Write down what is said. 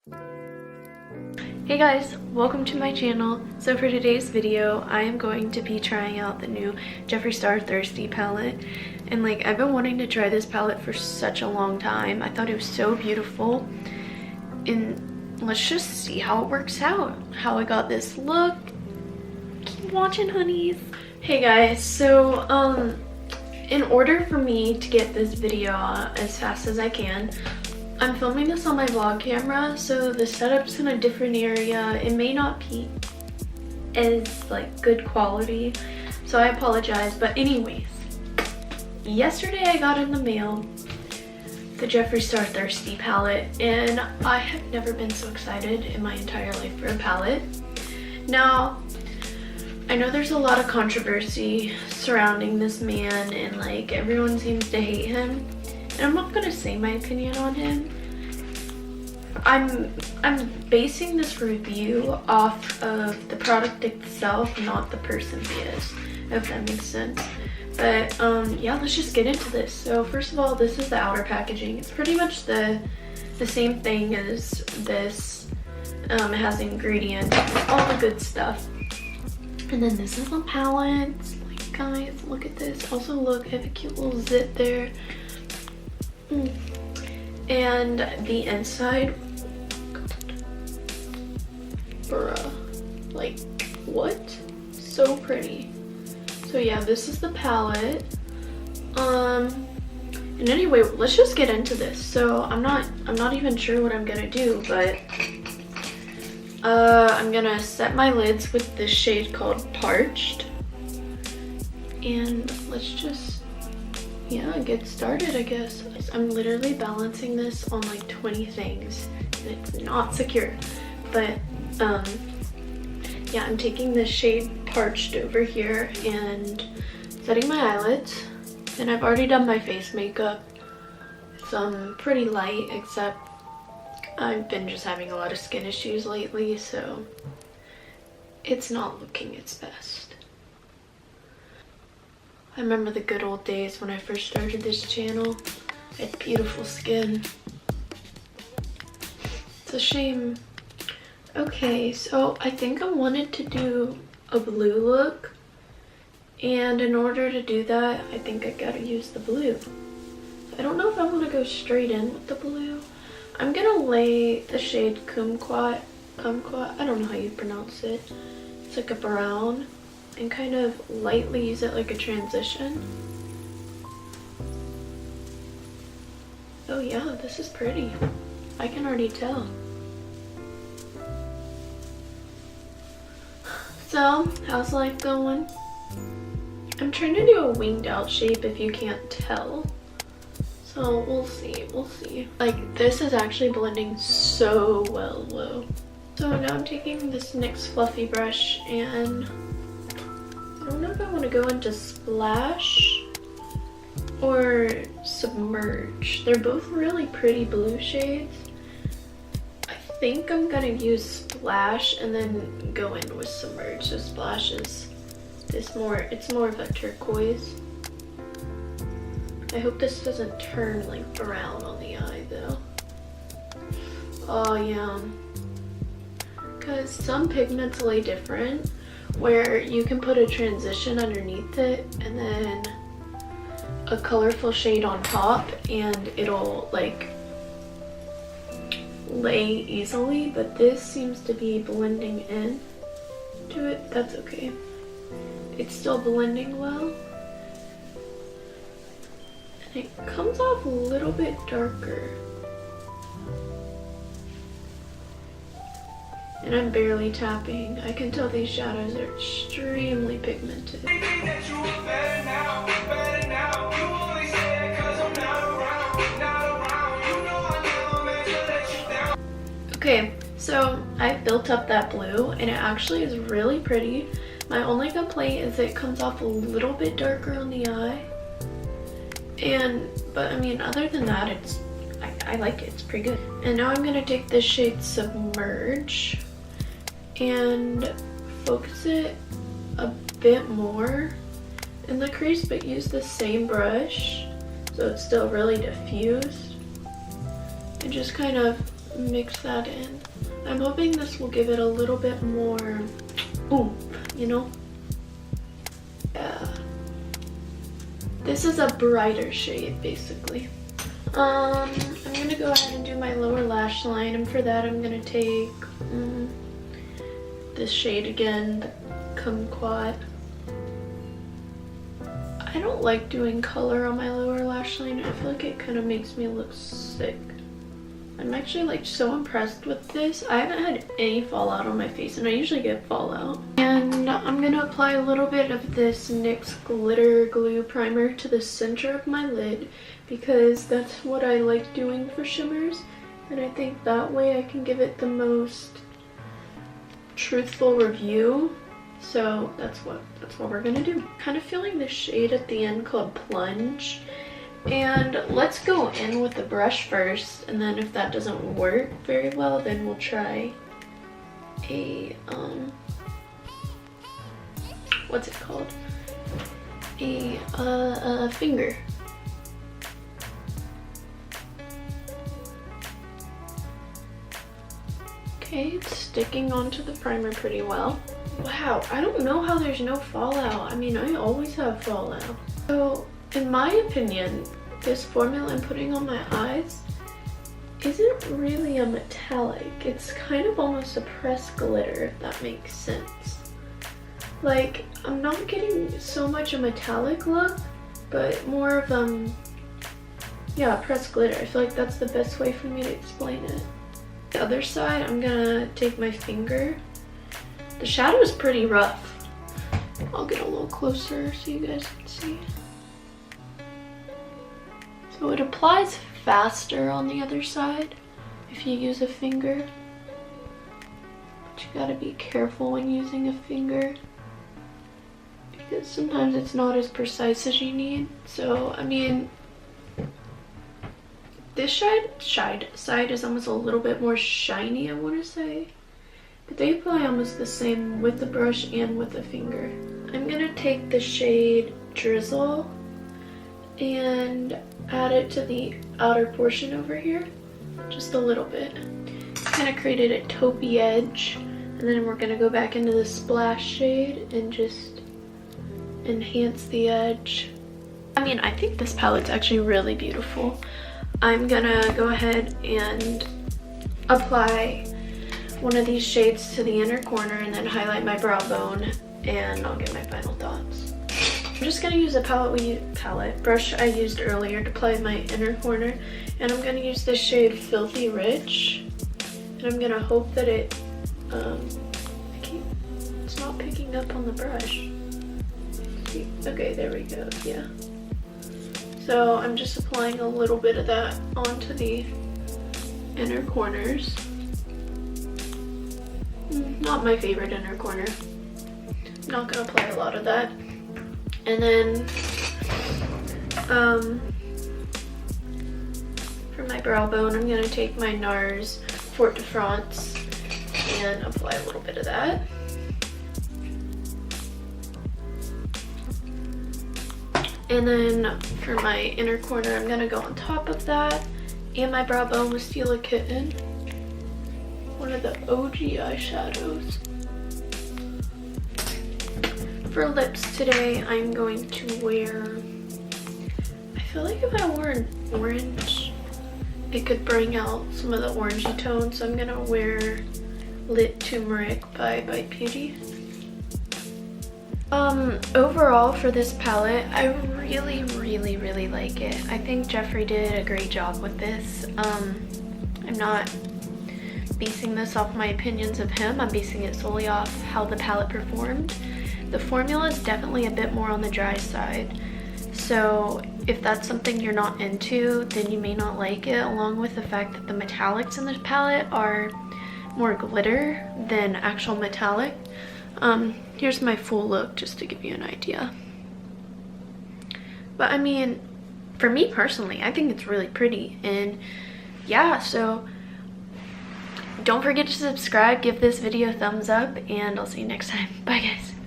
Hey guys, welcome to my channel. So for today's video, I am going to be trying out the new Jeffree Star Thirsty palette. And like, I've been wanting to try this palette for such a long time. I thought it was so beautiful. And let's just see how it works out. How I got this look. Keep watching, honeys. Hey guys, so in order for me to get this video out as fast as I can, I'm filming this on my vlog camera, so the setup's in a different area. It may not be as like good quality, so I apologize. But anyways, yesterday I got in the mail the Jeffree Star Thirsty palette, and I have never been so excited in my entire life for a palette. Now, I know there's a lot of controversy surrounding this man, and like everyone seems to hate him. And I'm not gonna say my opinion on him. I'm basing this review off of the product itself, not the person he is, if that makes sense. But yeah, let's just get into this. So first of all, this is the outer packaging. It's pretty much the same thing as this. It has ingredients, all the good stuff. And then this is the palette. Like, guys, look at this. Also, look, I have a cute little zip there. And the inside, bruh, like, what? So pretty. So yeah, this is the palette. And anyway, let's just get into this. So I'm not even sure what I'm gonna do, but I'm gonna set my lids with this shade called Parched, and let's just, yeah, get started, I guess. I'm literally balancing this on like 20 things, and it's not secure. But yeah, I'm taking this shade Parched over here and setting my eyelids. And I've already done my face makeup. It's pretty light, except I've been just having a lot of skin issues lately, so it's not looking its best. I remember the good old days when I first started this channel. I had beautiful skin. It's a shame. Okay, so I think I wanted to do a blue look. And in order to do that, I think I gotta use the blue. I don't know if I want to go straight in with the blue. I'm gonna lay the shade Kumquat. I don't know how you pronounce it. It's like a brown. And kind of lightly use it like a transition. Oh yeah, this is pretty. I can already tell. So, how's life going? I'm trying to do a winged out shape if you can't tell. So we'll see, we'll see. Like, this is actually blending so well though. So now I'm taking this NYX fluffy brush, and I don't know if I want to go into Splash or Submerge. They're both really pretty blue shades. I think I'm gonna use Splash and then go in with Submerge. So Splash is it's more of a turquoise. I hope this doesn't turn like brown on the eye though. Oh yeah. Because some pigments lay different, where you can put a transition underneath it and then a colorful shade on top, and it'll like lay easily, but this seems to be blending in to it. That's okay. It's still blending well. And it comes off a little bit darker. And I'm barely tapping. I can tell these shadows are extremely pigmented. Okay, so I built up that blue, and it actually is really pretty. My only complaint is it comes off a little bit darker on the eye. But I mean, other than that, I like it. It's pretty good. And now I'm gonna take this shade Submerge and focus it a bit more in the crease, but use the same brush so it's still really diffused, and just kind of mix that in. I'm hoping this will give it a little bit more oomph, you know? Yeah. This is a brighter shade, basically. I'm gonna go ahead and do my lower lash line, and for that I'm gonna take this shade again, the Kumquat. I don't like doing color on my lower lash line. I feel like it kind of makes me look sick. I'm actually like so impressed with this. I haven't had any fallout on my face, and I usually get fallout. And I'm gonna apply a little bit of this NYX glitter glue primer to the center of my lid, because that's what I like doing for shimmers, and I think that way I can give it the most truthful review. So that's what we're gonna do. Kind of feeling this shade at the end called Plunge, and let's go in with the brush first, and then if that doesn't work very well, then we'll try a what's it called, a finger. Okay, it's sticking onto the primer pretty well. Wow, I don't know how there's no fallout. I mean, I always have fallout. So, in my opinion, this formula I'm putting on my eyes isn't really a metallic. It's kind of almost a pressed glitter, if that makes sense. Like, I'm not getting so much a metallic look, but more of, yeah, pressed glitter. I feel like that's the best way for me to explain it. The other side, I'm gonna take my finger. The shadow is pretty rough. I'll get a little closer so you guys can see. So it applies faster on the other side if you use a finger. But you gotta be careful when using a finger, because sometimes it's not as precise as you need. So, I mean, this side is almost a little bit more shiny, I want to say. But they apply almost the same with the brush and with the finger. I'm going to take the shade Drizzle and add it to the outer portion over here. Just a little bit. Kind of created a taupey edge. And then we're going to go back into the Splash shade and just enhance the edge. I mean, I think this palette's actually really beautiful. I'm gonna go ahead and apply one of these shades to the inner corner and then highlight my brow bone, and I'll get my final thoughts. I'm just gonna use a brush I used earlier to apply my inner corner, and I'm gonna use this shade Filthy Rich, and I'm gonna hope that it's not picking up on the brush. Okay, there we go, yeah. So I'm just applying a little bit of that onto the inner corners. Not my favorite inner corner. I'm not gonna apply a lot of that. And then for my brow bone, I'm gonna take my NARS Fort de France and apply a little bit of that. And then for my inner corner, I'm gonna go on top of that and my brow bone with Steal a Kitten, one of the OG eyeshadows. For lips today, I'm going to wear, I feel like if I wore an orange, it could bring out some of the orangey tones, so I'm gonna wear Lit Turmeric by Bite Beauty. Overall for this palette, I really like it. I think JEFFREE did a great job with this. I'm not basing this off my opinions of him. I'm basing it solely off how the palette performed. The formula is definitely a bit more on the dry side. So if that's something you're not into, then you may not like it, along with the fact that the metallics in this palette are more glitter than actual metallic. Here's my full look just to give you an idea. But I mean, for me personally, I think it's really pretty. And yeah, so don't forget to subscribe, give this video a thumbs up, and I'll see you next time. Bye guys.